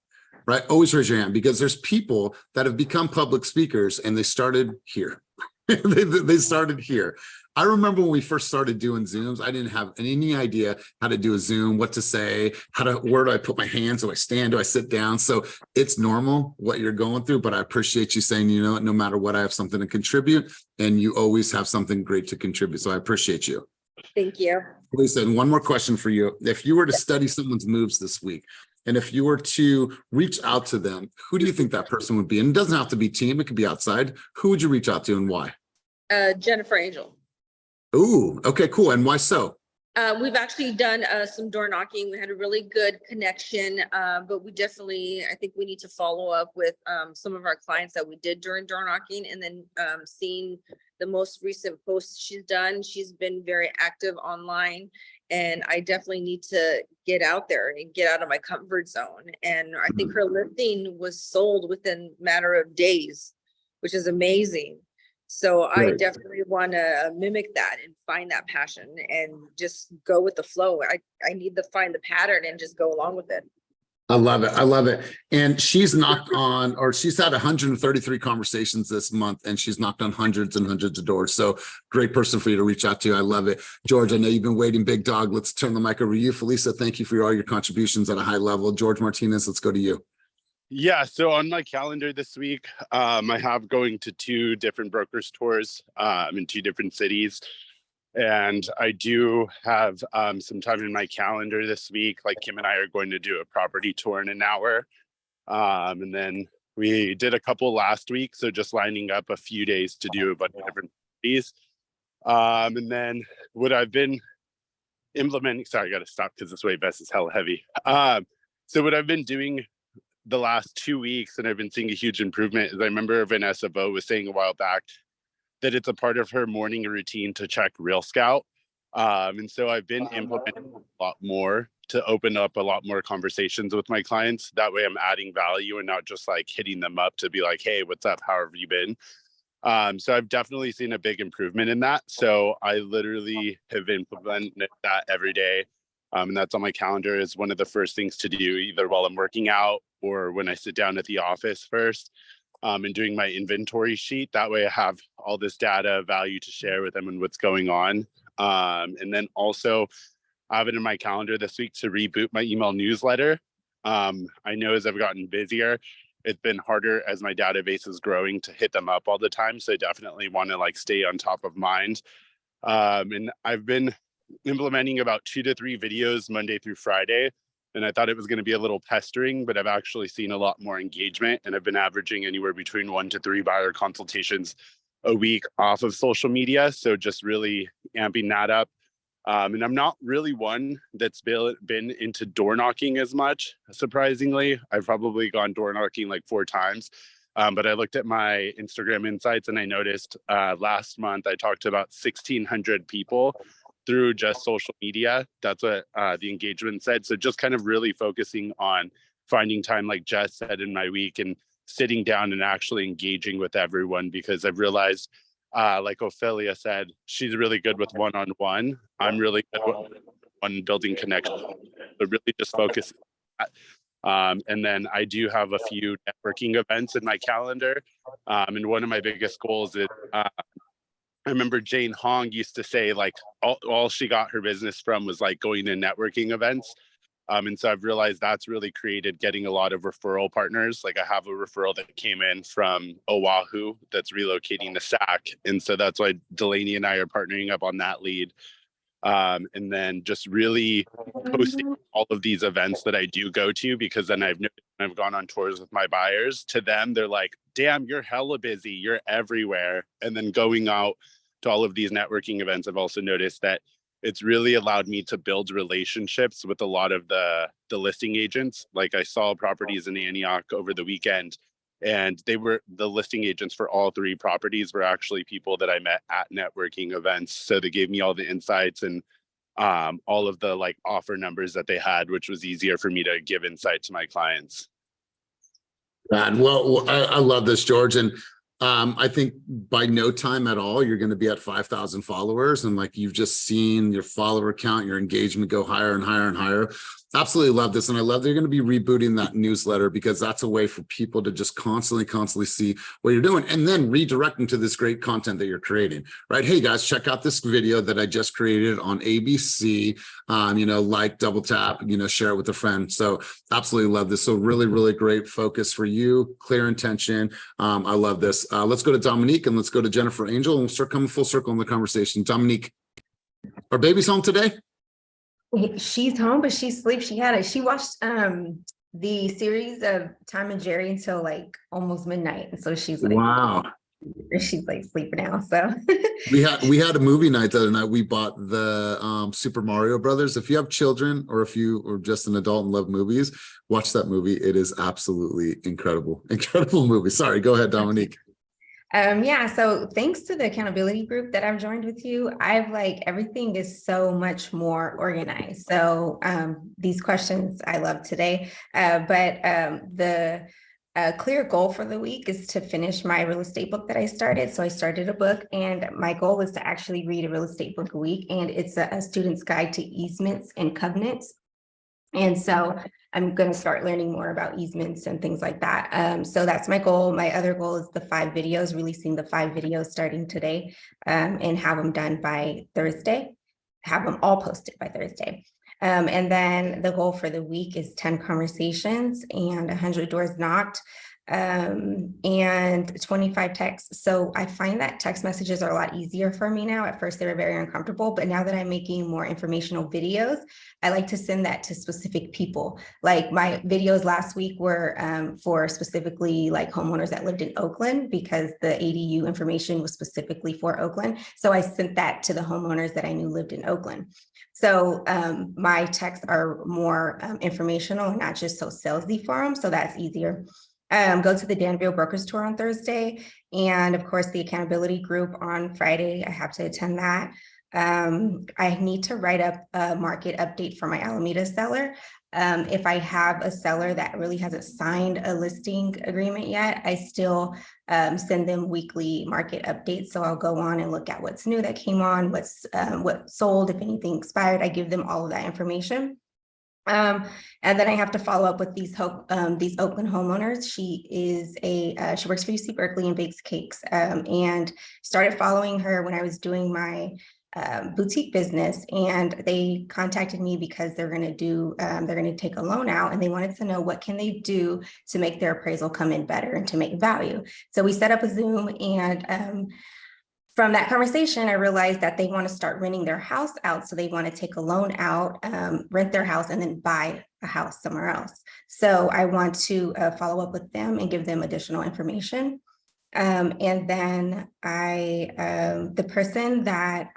right? Always raise your hand, because there's people that have become public speakers and they started here. They started here. I remember when we first started doing Zooms, I didn't have any idea how to do a Zoom, what to say, where do I put my hands? Do I stand? Do I sit down? So it's normal what you're going through, but I appreciate you saying, you know, no matter what, I have something to contribute, and you always have something great to contribute. So I appreciate you. Thank you. Lisa, and one more question for you. If you were to study someone's moves this week, and if you were to reach out to them, who do you think that person would be? And it doesn't have to be team, it could be outside. Who would you reach out to and why? Jennifer Angel. Ooh, okay, cool. And why so? We've actually done some door knocking. We had a really good connection, but we definitely, I think we need to follow up with some of our clients that we did during door knocking, and then seeing the most recent posts she's done. She's been very active online, and I definitely need to get out there and get out of my comfort zone. And I think her listing was sold within a matter of days, which is amazing. So I Right. definitely want to mimic that and find that passion and just go with the flow. I need to find the pattern and just go along with it. I love it. I love it. And she's knocked on, or she's had 133 conversations this month, and she's knocked on hundreds and hundreds of doors. So great person for you to reach out to. I love it. George, I know you've been waiting, big dog. Let's turn the mic over to you. Felisa, thank you for all your contributions at a high level. George Martinez, let's go to you. Yeah, so on my calendar this week, I have going to 2 different brokers tours in 2 different cities. And I do have some time in my calendar this week. Like Kim and I are going to do a property tour in an hour. And then we did a couple last week. So just lining up a few days to do a bunch of different cities. And then what I've been implementing, sorry, I got to stop because this wave vest is hella heavy. So what I've been doing the last 2 weeks, and I've been seeing a huge improvement, is I remember Vanessa Bo was saying a while back that it's a part of her morning routine to check Real Scout. And so I've been implementing a lot more to open up a lot more conversations with my clients. That way I'm adding value and not just like hitting them up to be like, hey, what's up? How have you been? So I've definitely seen a big improvement in that. So I literally have implemented that every day. And that's on my calendar as one of the first things to do, either while I'm working out or when I sit down at the office first, and doing my inventory sheet. That way I have all this data value to share with them and what's going on. And then also I have it in my calendar this week to reboot my email newsletter. I know as I've gotten busier, it's been harder as my database is growing to hit them up all the time. So I definitely want to like stay on top of mind. And I've been implementing about 2 to 3 videos Monday through Friday. And I thought it was going to be a little pestering, but I've actually seen a lot more engagement, and I've been averaging anywhere between 1 to 3 buyer consultations a week off of social media. So just really amping that up. And I'm not really one that's been into door knocking as much, surprisingly. I've probably gone door knocking like 4 times. But I looked at my Instagram insights and I noticed last month I talked to about 1,600 people through just social media. That's what the engagement said. So just kind of really focusing on finding time, like Jess said, in my week, and sitting down and actually engaging with everyone, because I've realized, like Ophelia said, she's really good with one-on-one. I'm really good on building connections. So really just focus on that. And then I do have a few networking events in my calendar. And one of my biggest goals is, I remember Jane Hong used to say like all she got her business from was like going to networking events. And so I've realized that's really created getting a lot of referral partners. Like I have a referral that came in from Oahu that's relocating to SAC. And so that's why Delaney and I are partnering up on that lead. And then just really posting all of these events that I do go to, because then I've gone on tours with my buyers. To them, they're like, damn, you're hella busy. You're everywhere. And then going out to all of these networking events, I've also noticed that it's really allowed me to build relationships with a lot of the listing agents. Like I saw properties in Antioch over the weekend, and they were the listing agents for all 3 properties were actually people that I met at networking events. So they gave me all the insights and all of the like offer numbers that they had, which was easier for me to give insight to my clients. Well, I love this, George. And I think by no time at all, you're going to be at 5,000 followers. And like you've just seen your follower count, your engagement go higher and higher and higher. Absolutely love this. And I love that you're going to be rebooting that newsletter, because that's a way for people to just constantly see what you're doing and then redirect them to this great content that you're creating, right? Hey guys, check out this video that I just created on ABC, like, double tap, share it with a friend. So absolutely love this. So really great focus for you, clear intention. I love this. Let's go to Dominique and let's go to Jennifer Angel, and we'll start coming full circle in the conversation. Dominique, are babies home today? She's home, but she sleeps. She watched the series of Tom and Jerry until like almost midnight. And so she's like, wow. She's like sleeping now. So we had a movie night the other night. We bought the Super Mario Brothers. If you have children or if you are just an adult and love movies, watch that movie. It is absolutely incredible movie. Sorry, go ahead, Dominique. Yeah, so thanks to the accountability group that I've joined with you, everything is so much more organized. So these questions I love today, but the clear goal for the week is to finish my real estate book that I started. So I started a book, and my goal is to actually read a real estate book a week, and it's a student's guide to easements and covenants. And so I'm going to start learning more about easements and things like that. So that's my goal. My other goal is the 5 videos, releasing the 5 videos starting today, and have them done by Thursday, have them all posted by Thursday. And then the goal for the week is 10 conversations and 100 doors knocked, and 25 texts. So I find that text messages are a lot easier for me now. At first, they were very uncomfortable, but now that I'm making more informational videos, I like to send that to specific people. Like my videos last week were for specifically like homeowners that lived in Oakland, because the ADU information was specifically for Oakland. So I sent that to the homeowners that I knew lived in Oakland. So my texts are more informational and not just so salesy for them. So that's easier. Go to the Danville Brokers Tour on Thursday. And of course, the accountability group on Friday. I have to attend that. I need to write up a market update for my Alameda seller. If I have a seller that really hasn't signed a listing agreement yet, I still send them weekly market updates. So I'll go on and look at what's new that came on, what sold, if anything expired. I give them all of that information. And then I have to follow up with these Oakland homeowners. She works for UC Berkeley and bakes cakes, and started following her when I was doing my boutique business, and they contacted me because they're going to take a loan out, and they wanted to know what can they do to make their appraisal come in better and to make value. So we set up a Zoom, and from that conversation, I realized that they want to start renting their house out. So they want to take a loan out, rent their house, and then buy a house somewhere else. So I want to follow up with them and give them additional information. And then the person that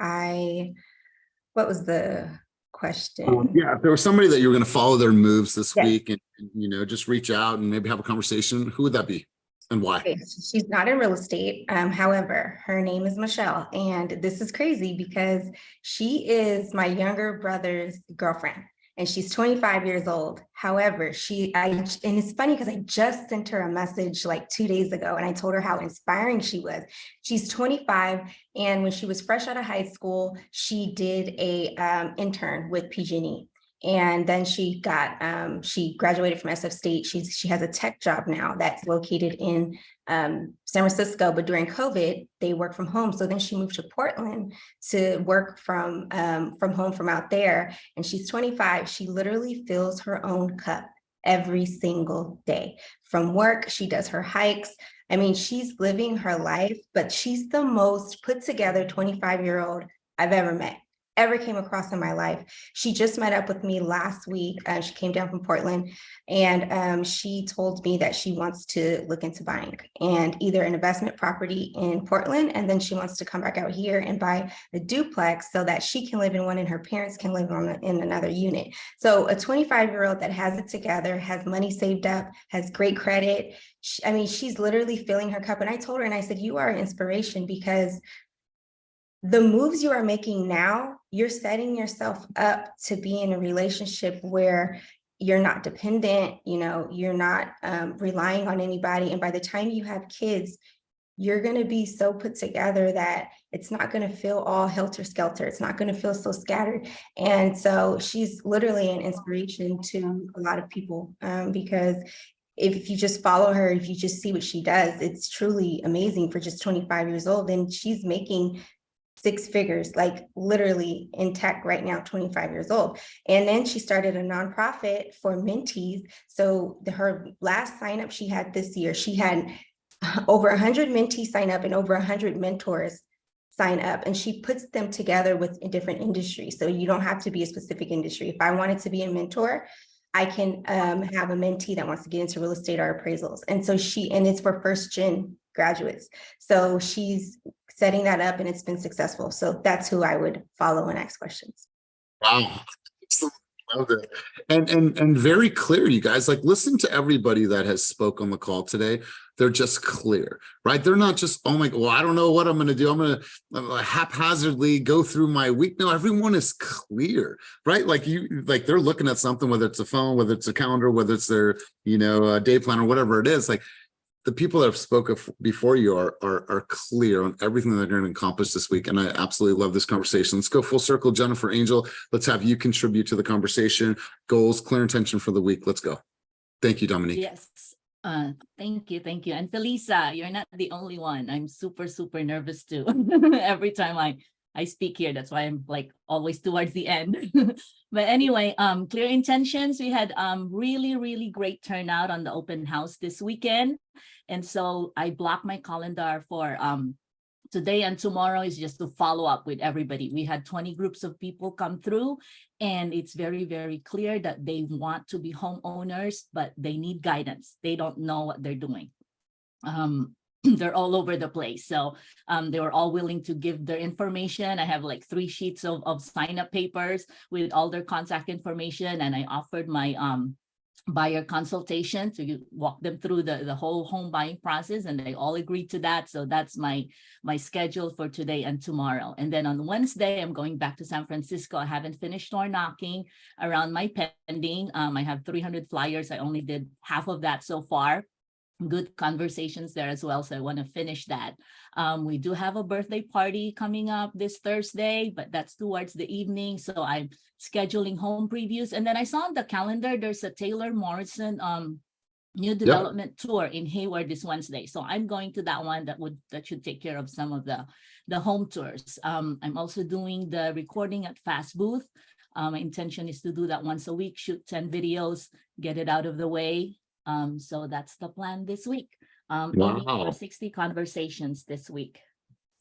what was the question? Yeah, if there was somebody that you were going to follow their moves this Yes. week and, just reach out and maybe have a conversation, who would that be and why? Okay, she's not in real estate. However, her name is Michelle. And this is crazy because she is my younger brother's girlfriend. And she's 25 years old. However, and it's funny because I just sent her a message like 2 days ago, and I told her how inspiring she was. She's 25, and when she was fresh out of high school, she did a intern with PG&E. And then she graduated from SF State. She has a tech job now that's located in San Francisco, but during COVID, they work from home. So then she moved to Portland to work from home from out there. And she's 25. She literally fills her own cup every single day. From work, she does her hikes. I mean, she's living her life, but she's the most put together 25-year-old I've ever came across in my life. She just met up with me last week. She came down from Portland, and she told me that she wants to look into buying and either an investment property in Portland, and then she wants to come back out here and buy a duplex so that she can live in one and her parents can live in another unit. So a 25-year-old that has it together, has money saved up, has great credit. I mean, she's literally filling her cup. And I told her, and I said, you are an inspiration, because the moves you are making now, you're setting yourself up to be in a relationship where you're not dependent, you're not relying on anybody. And by the time you have kids, you're going to be so put together that it's not going to feel all helter-skelter. It's not going to feel so scattered. And so she's literally an inspiration to a lot of people, because if you just follow her, if you just see what she does, it's truly amazing for just 25 years old. And she's making 6 figures, like literally in tech right now, 25 years old. And then she started a nonprofit for mentees. So her last sign up she had this year, she had over 100 mentees sign up and over 100 mentors sign up. And she puts them together with different industries. So you don't have to be a specific industry. If I wanted to be a mentor, I can have a mentee that wants to get into real estate or appraisals. And so and it's for first gen graduates. So she's setting that up and it's been successful. So that's who I would follow and ask questions. Wow. Love it. And very clear, you guys. Like, listen to everybody that has spoke on the call today. They're just clear, right? They're not just, oh my, well, I don't know what I'm going to do. I'm going to haphazardly go through my week. No, everyone is clear, right? Like they're looking at something, whether it's a phone, whether it's a calendar, whether it's their, a day plan or whatever it is. Like, the people that have spoken before you are clear on everything that they're going to accomplish this week. And I absolutely love this conversation. Let's go full circle. Jennifer, Angel, let's have you contribute to the conversation. Goals, clear intention for the week. Let's go. Thank you, Dominique. Yes. Thank you. And Felisa, you're not the only one. I'm super nervous too. Every time I speak here. That's why I'm like always towards the end. But anyway, clear intentions. We had really great turnout on the open house this weekend. And so I blocked my calendar for today and tomorrow is just to follow up with everybody. We had 20 groups of people come through, and it's very clear that they want to be homeowners, but they need guidance. They don't know what they're doing. They're all over the place. So they were all willing to give their information. I have like 3 sheets of sign-up papers with all their contact information. And I offered my buyer consultation to walk them through the whole home buying process. And they all agreed to that. So that's my schedule for today and tomorrow. And then on Wednesday, I'm going back to San Francisco. I haven't finished door knocking around my pending. I have 300 flyers. I only did half of that so far. Good conversations there as well. So I want to finish that. We do have a birthday party coming up this Thursday, but that's towards the evening. So I'm scheduling home previews. And then I saw on the calendar, there's a Taylor Morrison new development tour in Hayward this Wednesday. So I'm going to that one that should take care of some of the home tours. I'm also doing the recording at Fast Booth. My intention is to do that once a week, shoot 10 videos, get it out of the way. So that's the plan this week. Aiming for 60 conversations this week.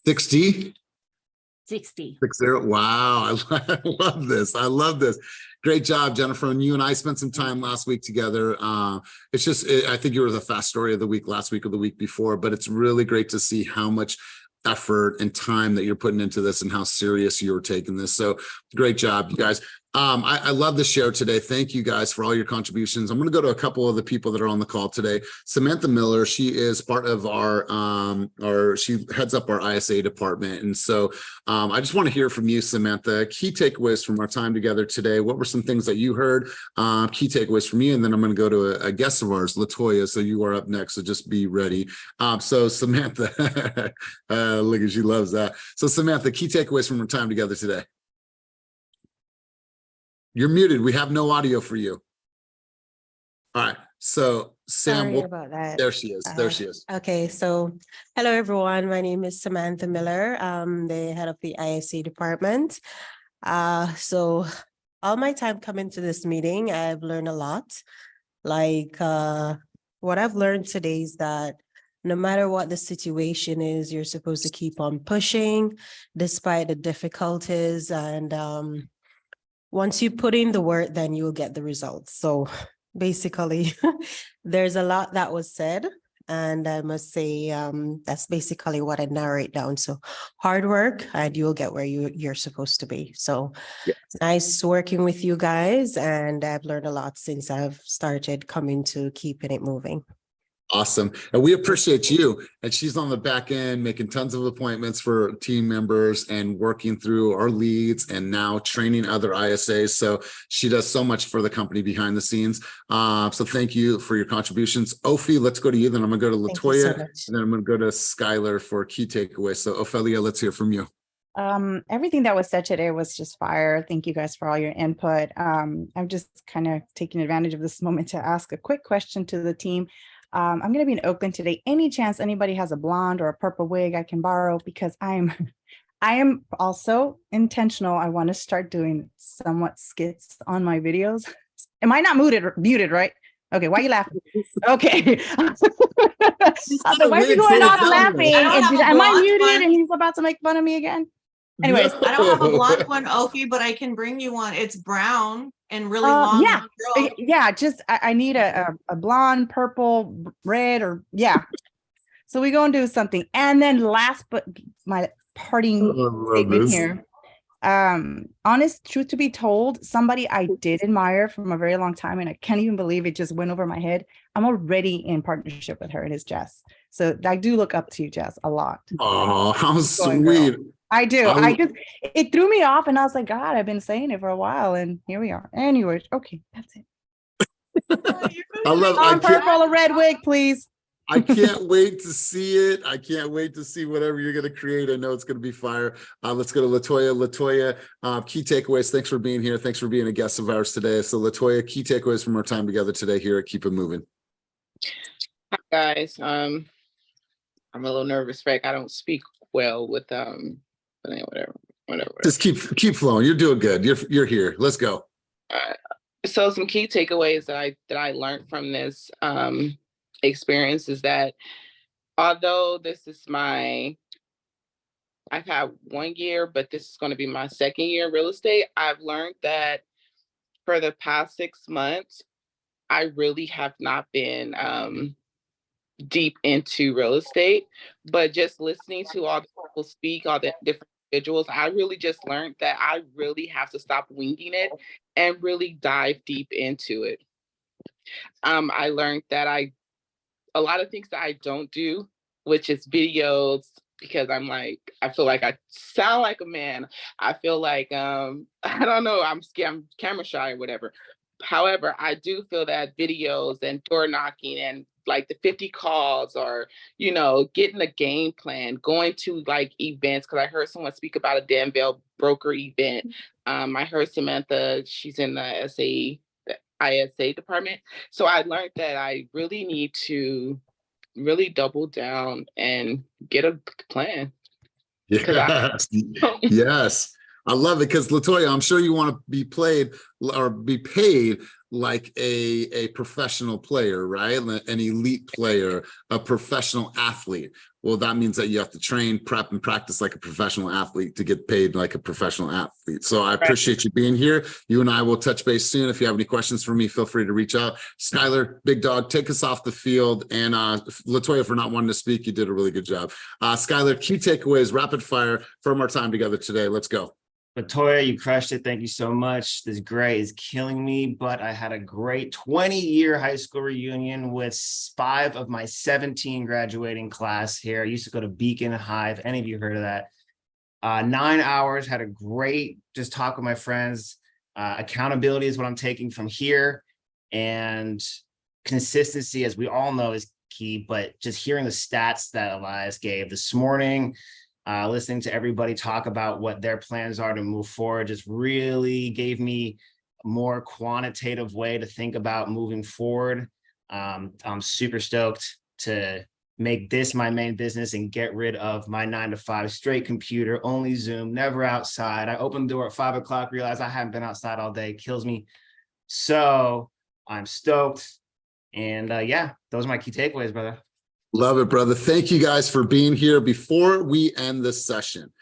60? 60. 60. Wow. I love this. I love this. Great job, Jennifer. And you and I spent some time last week together. It's just, I think you were the fast story of the week last week or the week before, but it's really great to see how much effort and time that you're putting into this and how serious you're taking this. So great job, you guys. I love the show today. Thank you guys for all your contributions. I'm going to go to a couple of the people that are on the call today. Samantha Miller, she is part of she heads up our ISA department. And so I just want to hear from you, Samantha. Key takeaways from our time together today. What were some things that you heard? Key takeaways from you. And then I'm going to go to a guest of ours, Latoya. So you are up next. So just be ready. So Samantha, look at, she loves that. So Samantha, key takeaways from our time together today. You're muted. We have no audio for you. All right. So Sam, Sorry about that. there she is. There she is. Okay, so hello everyone. My name is Samantha Miller. I'm the head of the ISC department. So all my time coming to this meeting, I've learned a lot. Like what I've learned today is that no matter what the situation is, you're supposed to keep on pushing despite the difficulties. And once you put in the work, then you'll get the results. So basically, there's a lot that was said. And I must say, that's basically what I narrate down. So hard work and you'll get where you're supposed to be. So nice working with you guys. And I've learned a lot since I've started coming to keeping it moving. Awesome. And we appreciate you. And she's on the back end making tons of appointments for team members and working through our leads and now training other ISAs. So she does so much for the company behind the scenes. So thank you for your contributions. Ophi, let's go to you. Then I'm going to go to Latoya, and then I'm going to go to Skylar for key takeaways. So Ophelia, let's hear from you. Everything that was said today was just fire. Thank you guys for all your input. I'm just kind of taking advantage of this moment to ask a quick question to the team. I'm going to be in Oakland today. Any chance anybody has a blonde or a purple wig I can borrow? Because I am also intentional. I want to start doing somewhat skits on my videos. Am I not muted, right? Okay, why are you laughing? Okay. Why are you going off laughing? Am I muted and he's about to make fun of me again? Anyways, I don't have a blonde one, Ophi, but I can bring you one. It's brown and really long. Yeah, just I need a blonde, purple, red, or So we're gonna do something. And then last but my parting statement here. Honest truth to be told, somebody I did admire from a very long time, and I can't even believe it just went over my head. I'm already in partnership with her, and it's Jess. So I do look up to you, Jess, a lot. Oh, how sweet. I do. It threw me off, and I was like, God, I've been saying it for a while, and here we are. Anyways, okay, that's it. I love purple or red wig, please. I can't wait to see it. I can't wait to see whatever you're going to create. I know it's going to be fire. Let's go to Latoya. Latoya, key takeaways. Thanks for being here. Thanks for being a guest of ours today. So Latoya, key takeaways from our time together today here at Keep It Moving. Hi guys. I'm a little nervous, Rick. I don't speak well with whatever. Just keep flowing. You're doing good. You're here. Let's go. So some key takeaways that I learned from this experience is that although this is I've had 1 year, but this is going to be my second year in real estate, I've learned that for the past 6 months, I really have not been deep into real estate, but just listening to all the people speak, all the different individuals, I really just learned that I really have to stop winging it and really dive deep into it. I learned that a lot of things that I don't do, which is videos, because I feel like I sound like a man. I feel like, I don't know, I'm scared, I'm camera shy or whatever. However, I do feel that videos and door knocking and like the 50 calls or, getting a game plan, going to like events, because I heard someone speak about a Danville broker event. I heard Samantha, she's in the ISA department. So I learned that I really need to really double down and get a plan. Yes. I love it because Latoya, I'm sure you want to be paid like a professional player, right? An elite player, a professional athlete. Well, that means that you have to train, prep, and practice like a professional athlete to get paid like a professional athlete. So I appreciate you being here. You and I will touch base soon. If you have any questions for me, feel free to reach out. Skylar, big dog, take us off the field. And Latoya, for not wanting to speak, you did a really good job. Skylar, key takeaways, rapid fire from our time together today. Let's go. Latoya, you crushed it. Thank you so much. This grade is killing me, but I had a great 20-year high school reunion with 5 of my 17 graduating class here. I used to go to Beacon High, if any of you heard of that. 9 hours, had a great just talk with my friends. Accountability is what I'm taking from here. And consistency, as we all know, is key, but just hearing the stats that Elias gave this morning, listening to everybody talk about what their plans are to move forward just really gave me more quantitative way to think about moving forward. I'm super stoked to make this my main business and get rid of my 9-to-5 straight computer, only Zoom, never outside. I opened the door at 5 o'clock, realized I haven't been outside all day, kills me. So I'm stoked. And yeah, those are my key takeaways, brother. Love it, brother. Thank you guys for being here. Before we end this session,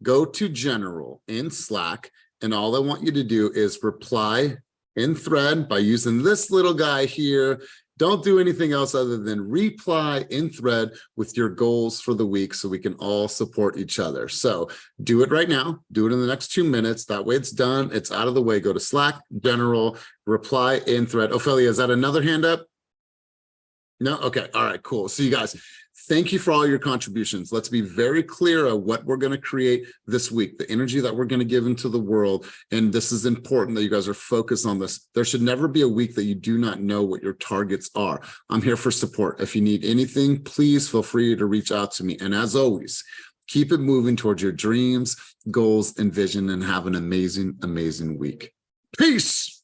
go to General in Slack, and all I want you to do is reply in thread by using this little guy here. Don't do anything else other than reply in thread with your goals for the week so we can all support each other. So do it right now. Do it in the next 2 minutes. That way it's done. It's out of the way. Go to Slack, General, reply in thread. Ophelia, is that another hand up? No? Okay. All right, cool. So you guys, thank you for all your contributions. Let's be very clear of what we're going to create this week, the energy that we're going to give into the world. And this is important that you guys are focused on this. There should never be a week that you do not know what your targets are. I'm here for support. If you need anything, please feel free to reach out to me. And as always, keep it moving towards your dreams, goals, and vision, and have an amazing, amazing week. Peace.